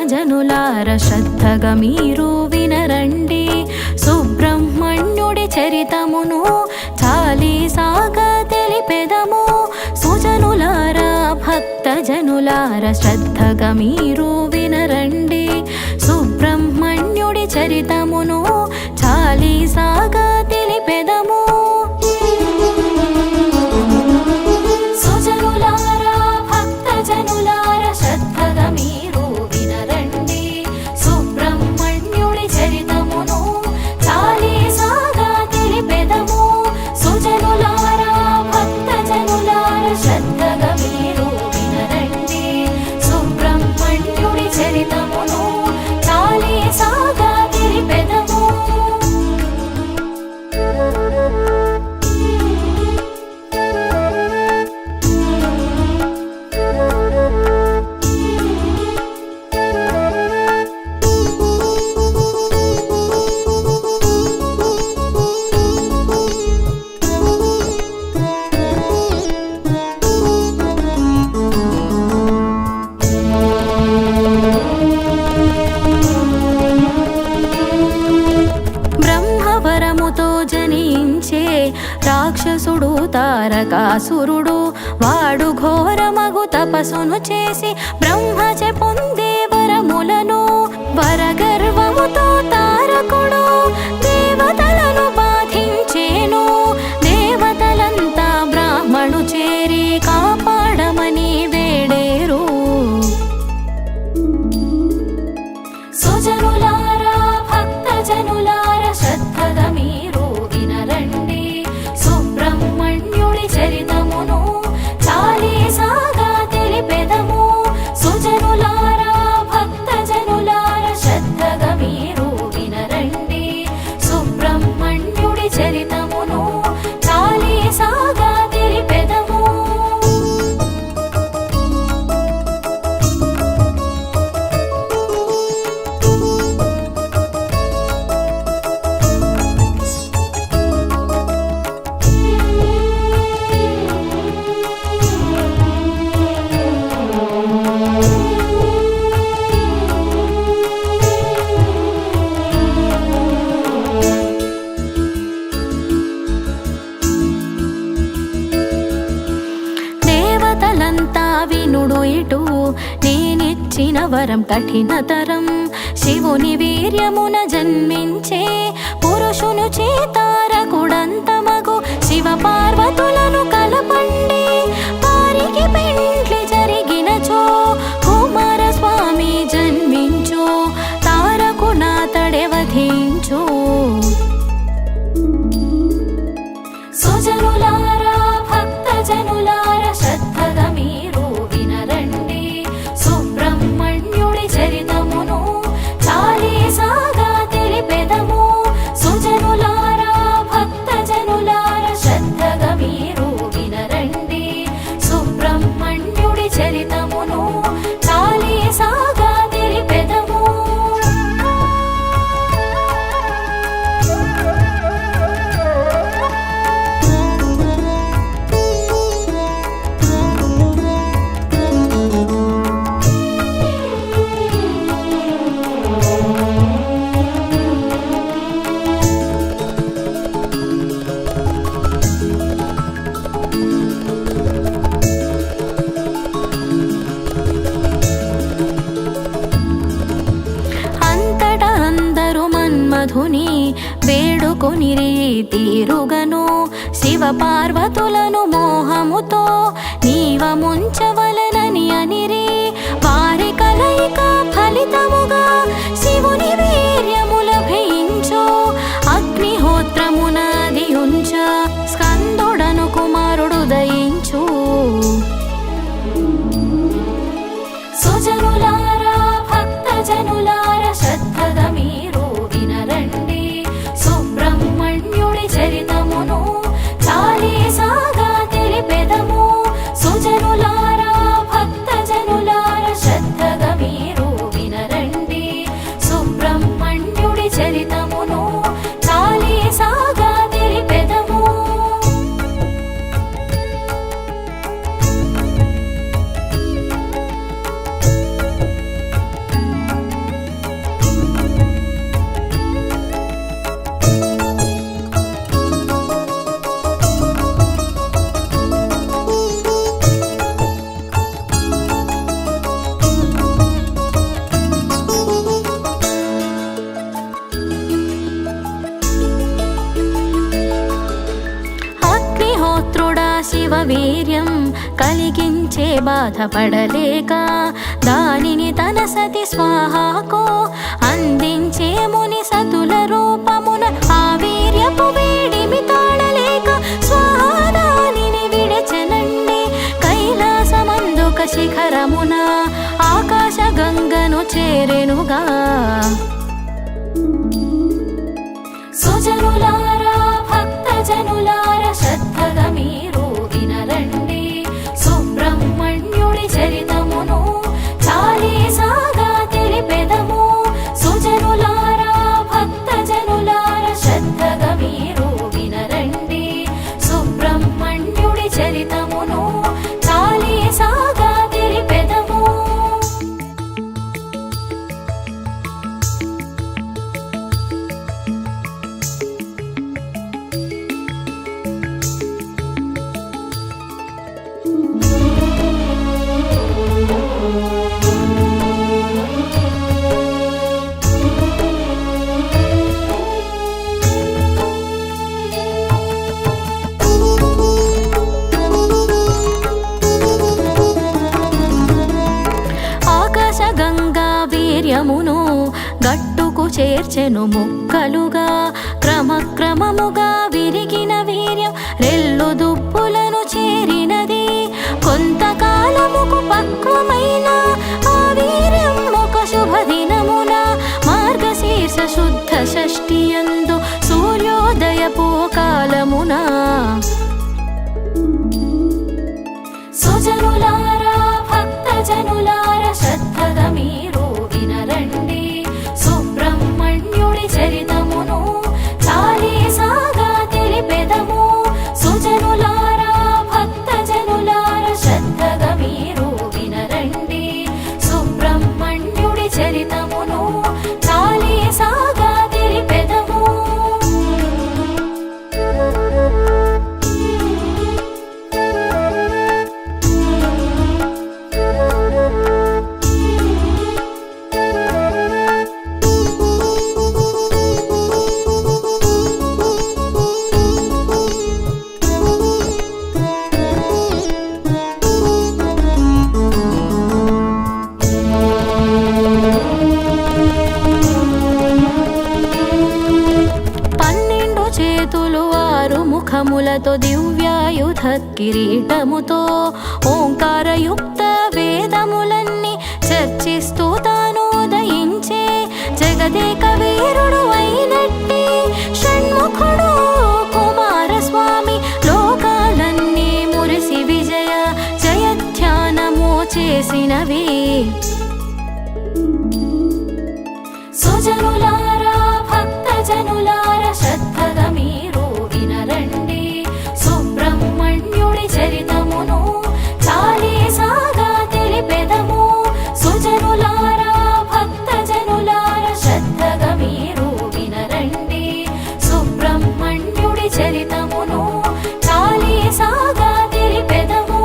భక్తజనులార శ్రద్ధగా మీరు వినరండి సుబ్రహ్మణ్యుడి చరితమును చాలీసాగా తెలిపెదము సుజనులార భక్తజనులార శ్రద్ధగా మీరు వినరండి సుబ్రహ్మణ్యుడి చరితమును చాలీసాగా తెలిపెదము రాక్షసుడు తారకాసురుడు వాడు ఘోరమగు తపస్సును చేసి బ్రహ్మచే పొందే వరములను వరగర్వముతో తారకుడు దేవతలను బాధించేను దేవతలంతా బ్రాహ్మణు చేరి కాపాడమని వేడేరు సుజనులారా భక్తజనులార శ్రద్ధగా మీరు వినరండి సుబ్రహ్మణ్యుడి చరితమును చాలీసాగా తెలిపెదము సుజనులారా భక్తజనులార శ్రద్ధగా మీరు వినరండి సుబ్రహ్మణ్యుడి చరితమును చాలీసాగా తెలిపెదము వినుడు ఇటు నేనిచ్చిన వరం కఠినతరం శివుని వీర్యమున జన్మించే పురుషును చేతారకుడంతమగు శివ పార్వతులను కలపండి వారికి పెండ్లి జరిగినచో కుమారస్వామి జన్మించు తారకునాతడే వధించు సుజనులారా భక్తజనులార శ్రద్ధగా మీరు వినరండి సుబ్రహ్మణ్యుడి చరితమును చాలీసాగా తెలిపెదము సుజనులారా భక్తజనులార శ్రద్ధగా మీరు వినరండి సుబ్రహ్మణ్యుడి చరితమును చాలీసాగా తెలిపెదము మధుని వేడుకొని తీరుగను శివ పార్వతులను మోహముతో నీవ ముంచవలనని అనిరి వారి కలయిక ఫలితముగా శివుని వీర్యముల భయించు అగ్నిహోత్రమునది ఉంచ స్కందుడను కుమారుడు దయించు సుజనులారా భక్తజనులార శ్రద్ధగా మీరు వినరండి సుబ్రహ్మణ్యుడి చరితమును చాలీసాగా తెలిపెదము సుజనులారా భక్తజనులార శ్రద్ధగా మీరు వినరండి సుబ్రహ్మణ్యుడి చరితమును చాలీసాగా తెలిపెదము చే బాధపడలేక దానిని తన సతి స్వాహాకో అందించే ముని సతుల రూపమున ఆ వీర్యపు వేడిమి తాడలేక స్వాహా దానిని విడచెనండి కైలాసమందుక శిఖరమున ఆకాశ గంగను చేరెనుగా. సుజనులారా భక్తజనులారా శ్రద్ధగా మీరు వినరండి సుబ్రహ్మణ్యుడి చరితమును చాలీసాగా తెలిపెదము. సుజనులారా భక్తజనులారా శ్రద్ధగా మీరు వినరండి సుబ్రహ్మణ్యుడి చరితమును చాలీసాగా తెలిపెదము. గంగా వీర్యమును గట్టుకు చేర్చెను ముక్కలుగా క్రమక్రమముగా విరిగిన వీర్యం రెల్లు దుప్పులను చేరినది. కొంతకాలముకు పక్వమైన ఆ వీర్యం ఒక శుభదినమున మార్గశీర్ష శుద్ధ షష్ఠియందు సూర్యోదయపు కాలమున. సుజనులారా భక్తజనులారా శ్రద్ధగా మీరు వినరండి సుబ్రహ్మణ్యుడి చరితమును చాలీసాగా తెలిపెదము. సుజనులారా భక్తజనులారా శ్రద్ధగా మీరు వినరండి సుబ్రహ్మణ్యుడి చరితమును చాలీసాగా తెలిపెదము. ముఖములతో దివ్యాయుధ కిరీటముతో ఓంకారయుక్త వేదములన్నీ చర్చిస్తూ తాను ఉదయించే జగదేక వీరుడు అయినట్టి షణ్ముఖుడు కుమారస్వామి లోకాలన్నీ మురిసి విజయ జయధ్యానము చేసినవి. సుజనులారా భక్తజనులారా శ్రద్ధగా మీరు వినరండి సుబ్రహ్మణ్యుడి చరితమును చాలీసాగా తెలిపెదము. సుజనులారా భక్తజనులారా శ్రద్ధగా మీరు వినరండి సుబ్రహ్మణ్యుడి చరితమును చాలీసాగా తెలిపెదము.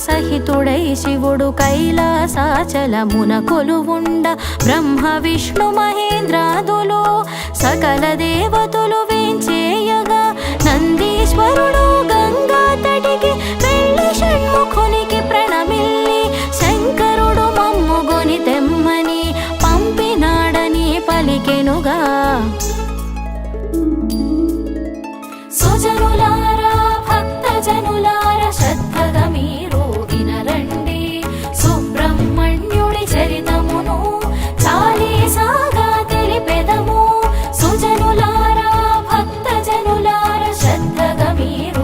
సహితుడై శివుడు కైలాసాచలమున కొలువుండ బ్రహ్మ విష్ణు మహేంద్రాదులు సకల దేవతలు వేంచేయగా నందీశ్వరుడు గంగా తటికి వెళ్ళి షణ్ముఖునికి ప్రణమిల్లి శంకరుడు మమ్ముగొని తెమ్మని పంపినాడని పలికెనుగా. సుజనులారా భక్తజనులారా శ్రద్ధగా మీరు వినరండి సుబ్రహ్మణ్యుడి చరితమును చాలీసాగా తెలిపెదము. సుజనులారా భక్తజనులారా శ్రద్ధగా మీరు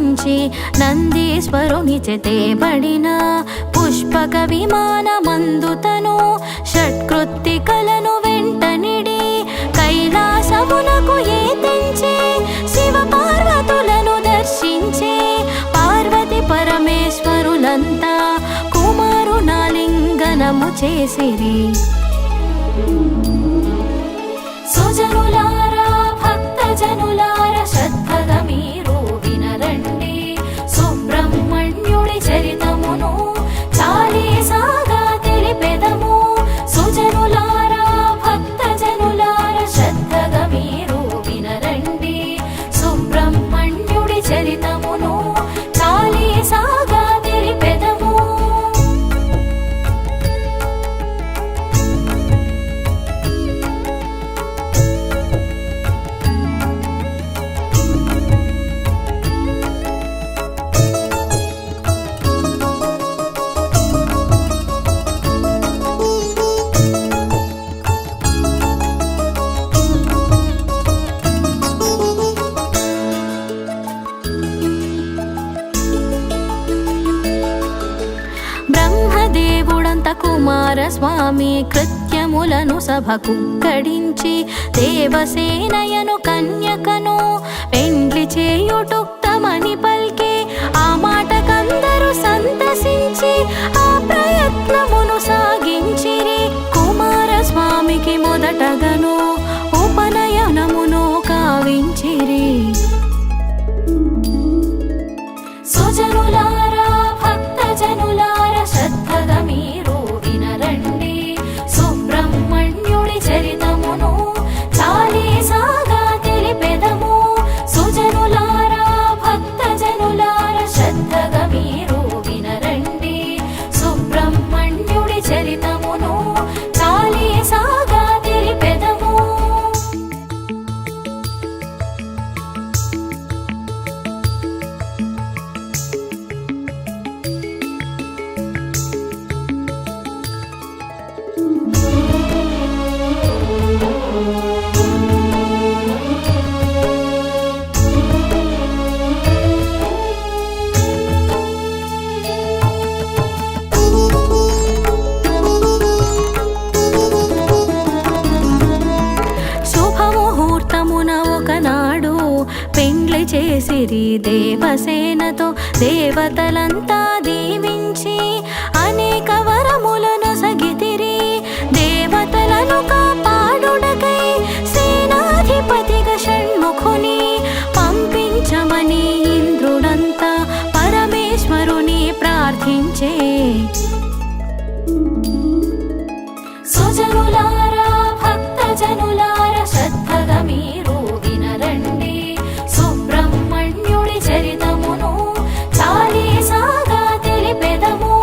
సాగించి నందీశ్వరుని చేతేబడిన పుష్పక విమానమందుతను షట్కృత్తికలను వెంటనిడి కైలాసమునకు ఏతించి శివ పార్వతులను దర్శించి పార్వతి పరమేశ్వరులంతా కుమారునాలింగనము చేసిరి. సుజనులారా భక్తజనులార శ్రద్ధగా మీరు వినరండి సుబ్రహ్మణ్యుడి చరితమును చాలీసాగా తెలిపెదము. సుజనులారా భక్తజనులార శ్రద్ధగా మీరు వినరండి సుబ్రహ్మణ్యుడి చరితమును చాలీసాగా తెలిపెదము. బ్రహ్మదేవుడంత కుమారస్వామి కృత్యములను సభకు కడించి దేవసేనయను కన్యకను పెండ్లి చేయుటుక్తమని పల్కి ఆ మాటకందరూ సంతసించి ఆ ప్రయత్నమును సాగించిరి. కుమారస్వామికి మొదటగను ఉపనయనమును కావించిరి. సుజనులారా భక్తజనులార శ్రద్ధగా మీరు వినరండి సుబ్రహ్మణ్యుడి చరితమును చాలీసాగా తెలిపెదము. సుజనులారా భక్తజనులార శ్రద్ధగా మీరు వినరండి సుబ్రహ్మణ్యుడి చరితమును చాలీసాగా తెలిపెదము. శుభముహూర్తమున ఒకనాడు పెండ్లి చేసిరి దేవసేనతో దేవతలంతా దీవించి అనేక వరములను సగితిరి. దేవతలను కాపాడుటకై సేనాధిపతిగా షణ్ముఖుని పంపించమని ఇంద్రుడంతా పరమేశ్వరుని ప్రార్థించే. సుజనులారా భక్తజనులార శ్రద్ధగా మీరు వినరండి సుబ్రహ్మణ్యుడి చరితమును చాలీసాగా తెలిపెదము.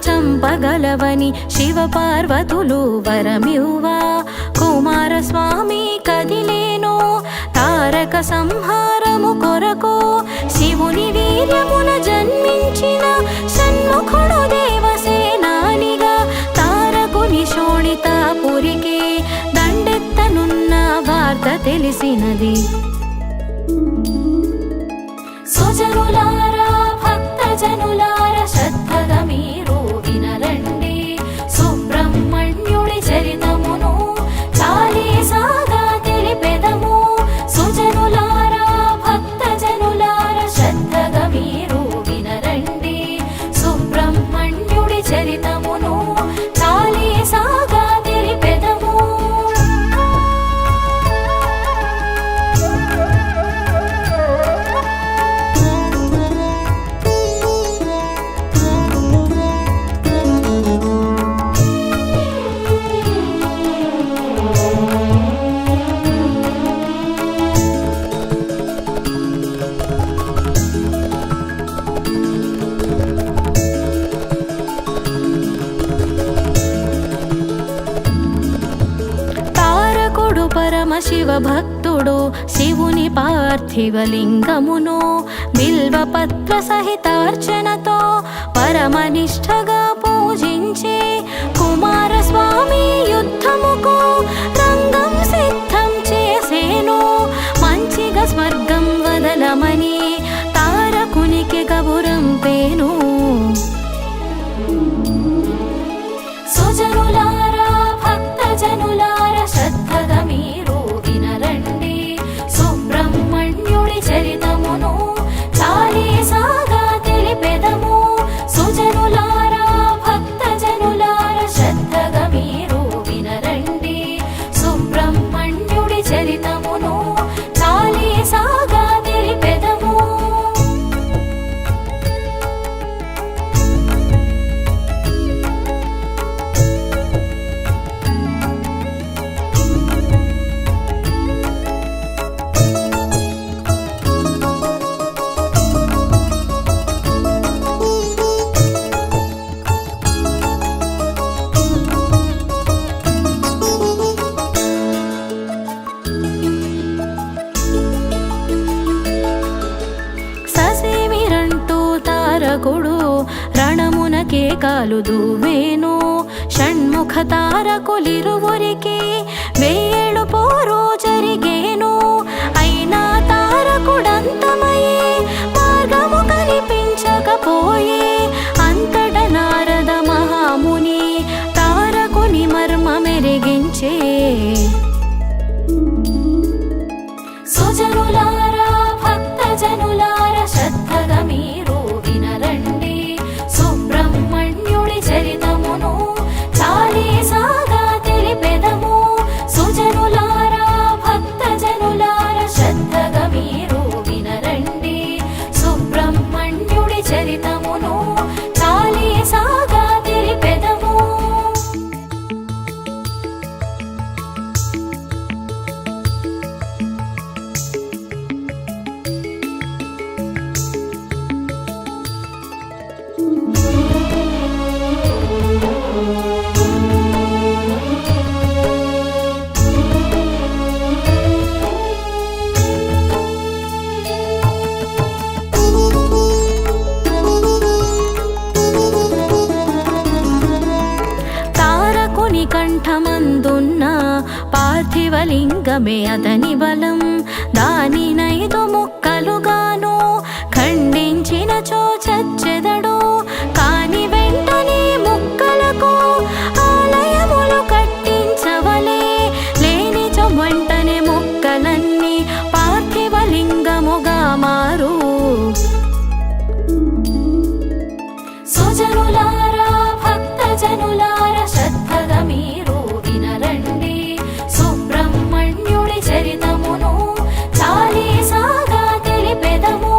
చంపగలవని శివ పార్వతులు వరమివ్వా కుమారస్వామి కదిలేను తారక సంహారము కొరకు శివుని వీర్యమున జన్మించిన షణ్ముఖుడు దేవసేనానిగా తారకుని శోణితాపురికి దండెత్తనున్న వార్త తెలిసినది. సుజనులారా భక్తజనులారా శ్రద్ధగా మీరు వినరండి సుబ్రహ్మణ్యుడి చరితమును చాలీసాగా తెలిపెదము. సుజనులారా భక్తజనులారా శ్రద్ధగా మీరు వినరండి సుబ్రహ్మణ్యుడి చరితమును చాలీసాగా తెలిపెదము. పరమశివ భక్తుడు శివుని పార్థివలింగమును బిల్వపత్ర సహితార్చనతో పరమనిష్టగా పూజించే కుమారస్వామి యుద్ధముకు రంగం సిద్ధం చేసేను. మంచిగా స్వర్గం వదలమని తారకునికి కబురంపేను. సుజనులారా భక్తజనులారా శ్రద్ధగా మీరు వినరండి సుబ్రహ్మణ్యుడి చరితమును చాలీసాగా తెలిపెదము. సుజనులారా భక్తజనులారా శ్రద్ధగా మీరు వినరండి సుబ్రహ్మణ్యుడి చరితమును చాలీసాగా తెలిపెదము. తారకుడు రణమునకే కాలు దువ్వేను షణ్ముఖ తారకులిరువురికి వేయేళ్ళు పోరు జరిగేను. అయినా తారకుడంతమయే మార్గము కనిపించకపోయే అంతట నారద మహాముని తారకుని మర్మమెరిగించే. సుజనులారా భక్తజనులారా శ్రద్ధగా మీరు వినరండి సుబ్రహ్మణ్యుడి చరితమును చాలీసాగా తెలిపెదము. సుజనులారా భక్తజనులారా శ్రద్ధగా మీరు వినరండి సుబ్రహ్మణ్యుడి చరితమును చాలీసాగా తెలిపెదము. కంఠమందున్న పార్థివలింగమే అతని బలం. దానినైదు ముక్కలుగాను ఖండించినచో చచ్చెదడు. కాని వెంటనే ముక్కలకు ఆలయములు కట్టించవలే. లేనిచో వెంటనే ముక్కలన్నీ పార్థివలింగముగా మారు. సుజనులారా భక్తజనులారా శ్రద్ధగా మీరు వినరండి సుబ్రహ్మణ్యుడి చరితమును చాలీసాగా తెలిపెదము.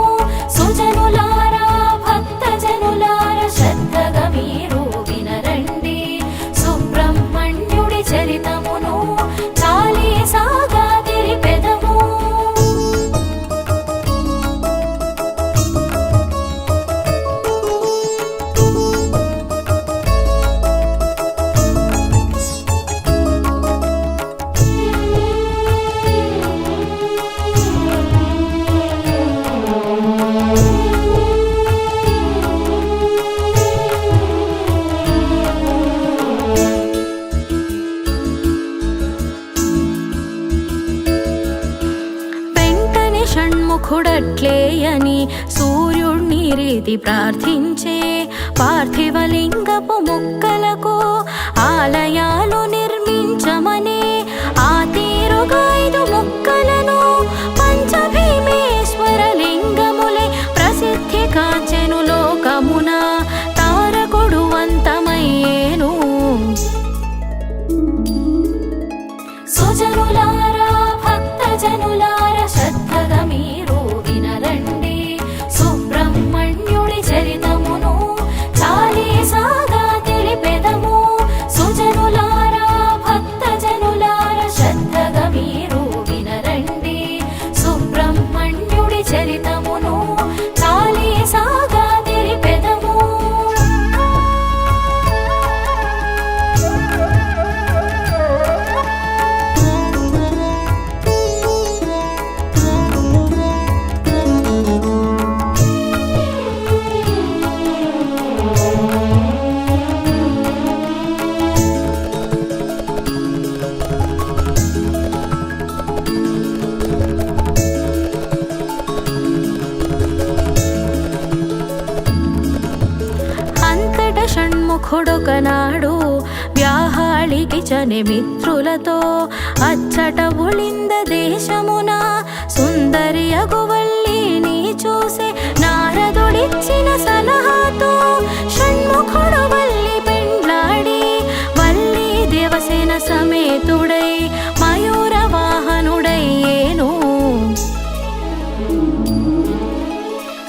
సుజనులారా భక్తజనులారా అట్లేయని సూర్యుణ్ణి రీతి ప్రార్థించే పార్థివలింగపు ముక్కలకు ఆలయాలు నిర్మించమనే ఆ తీరుగా 5 ముక్కలను పంచభీమేశ్వర లింగములే ప్రసిద్ధి కాంచెను లోకమున తారకుడు వంతమయ్యేను. సుజనులారా భక్తజనులారా శ్రద్ధగా మీరు వినరండి సుబ్రహ్మణ్యుడి చరితమును చాలీసాగా తెలిపెదము. సుజనులారా భక్తజనులారా శ్రద్ధగా మీరు వినరండి సుబ్రహ్మణ్యుడి చరితమును చాలీసాగా తెలిపెదము. షణ్ముఖుడొకనాడు వ్యాహాళికి చని మిత్రులతో అచ్చట ఉళింద దేశమున సుందరి అగువల్లిని చూసే నారదుడిచ్చిన సలహాతో షణ్ముఖుడు వల్లి పెండ్లాడి వల్లి దేవసేన సమేతుడై మయూర వాహనుడయ్యేను.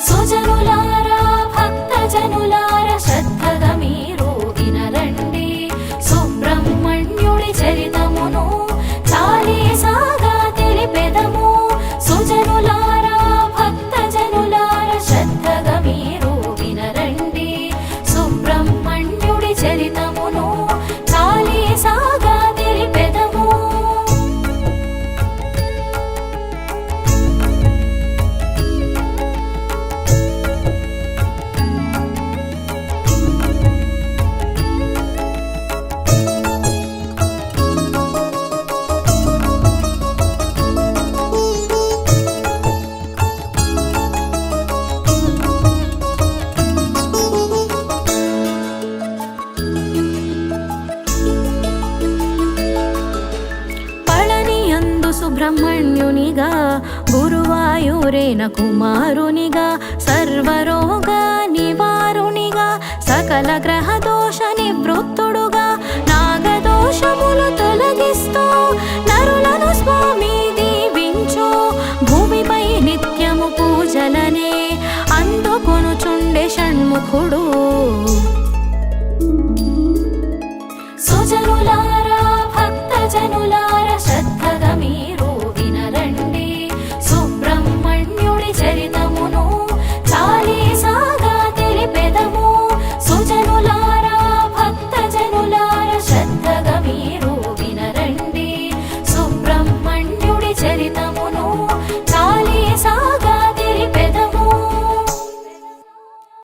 సుజనులారా భక్తజనులారా శ్రద్ధగా మీరు వినరండి సుబ్రహ్మణ్యుడి చరితమును చాలీసాగా తెలిపెదము. సుజనులారా భక్తజనులారా శ్రద్ధగా మీరు వినరండి సుబ్రహ్మణ్యుడి చరితమును చాలీసాగా తెలిపెదము. సుబ్రహ్మణ్యునిగా గురువాయూరేన కుమారునిగా సర్వరోగ నివారునిగా సకల గ్రహ దోష నివృత్తుడుగా నాగదోషములు తొలగిస్తూ నరులను స్వామి దీవించు భూమిపై నిత్యము పూజలనే అందుకొనుచుండే షణ్ముఖుడు